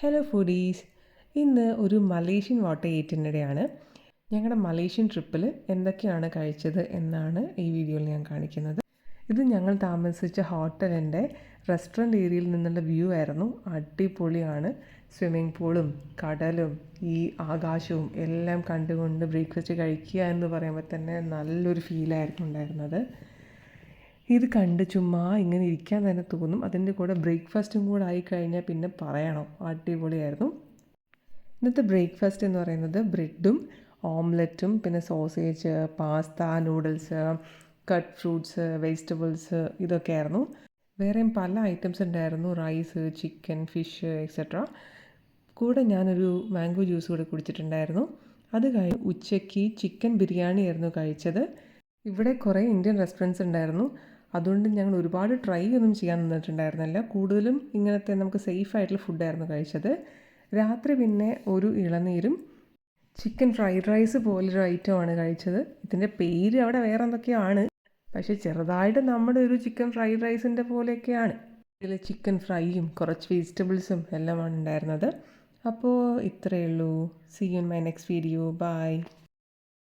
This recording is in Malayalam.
Hello foodies. ഇന്ന് ഒരു മലേഷ്യൻ വാട്ടർ ഏറ്റിനിടെയാണ്. ഞങ്ങളുടെ മലേഷ്യൻ ട്രിപ്പിൽ എന്തൊക്കെയാണ് കഴിച്ചത് എന്നാണ് ഈ വീഡിയോയിൽ ഞാൻ കാണിക്കുന്നത്. ഇത് ഞങ്ങൾ താമസിച്ച ഹോട്ടലിൻ്റെ റെസ്റ്റോറൻറ്റ് ഏരിയയിൽ നിന്നുള്ള വ്യൂ ആയിരുന്നു. അടിപൊളിയാണ്. സ്വിമ്മിംഗ് പൂളും കടലും ഈ ആകാശവും എല്ലാം കണ്ടുകൊണ്ട് ബ്രേക്ക്ഫാസ്റ്റ് കഴിക്കുക എന്ന് പറയുമ്പോൾ തന്നെ നല്ലൊരു ഫീലായിരുന്നു ഉണ്ടായിരുന്നത്. ഇത് കണ്ട് ചുമ്മാ ഇങ്ങനെ ഇരിക്കാൻ തന്നെ തോന്നും. അതിൻ്റെ കൂടെ ബ്രേക്ക്ഫാസ്റ്റും കൂടെ ആയിക്കഴിഞ്ഞാൽ പിന്നെ പറയണോ, അടിപൊളിയായിരുന്നു. ഇന്നത്തെ ബ്രേക്ക്ഫാസ്റ്റ് എന്ന് പറയുന്നത് ബ്രെഡും ഓംലെറ്റും പിന്നെ sausage, pasta, noodles, cut fruits, vegetables ഇതൊക്കെയായിരുന്നു. വേറെയും പല ഐറ്റംസ് ഉണ്ടായിരുന്നു. Rice, chicken, fish etcetera. കൂടെ ഞാനൊരു മാംഗോ ജ്യൂസ് കൂടെ കുടിച്ചിട്ടുണ്ടായിരുന്നു. അത് കഴിഞ്ഞ് ഉച്ചയ്ക്ക് ചിക്കൻ ബിരിയാണി ആയിരുന്നു കഴിച്ചത്. ഇവിടെ കുറേ ഇന്ത്യൻ റെസ്റ്റോറൻറ്റ്സ് ഉണ്ടായിരുന്നു. അതുകൊണ്ട് ഞങ്ങൾ ഒരുപാട് ട്രൈ ഒന്നും ചെയ്യാൻ നിന്നിട്ടുണ്ടായിരുന്നില്ല. കൂടുതലും ഇങ്ങനത്തെ നമുക്ക് സേഫ് ആയിട്ടുള്ള ഫുഡായിരുന്നു കഴിച്ചത്. രാത്രി പിന്നെ ഒരു ഇളനീരും ചിക്കൻ ഫ്രൈഡ് റൈസ് പോലൊരു ഐറ്റമാണ് കഴിച്ചത്. ഇതിൻ്റെ പേര് അവിടെ വേറെ എന്തൊക്കെയാണ്, പക്ഷേ ചെറുതായിട്ട് നമ്മുടെ ഒരു ചിക്കൻ ഫ്രൈഡ് റൈസിൻ്റെ പോലെയൊക്കെയാണ്. ഇതിൽ ചിക്കൻ ഫ്രൈയും കുറച്ച് വെജിറ്റബിൾസും എല്ലാമാണ് ഉണ്ടായിരുന്നത്. അപ്പോൾ ഇത്രയേ ഉള്ളൂ. See you in my next video. By.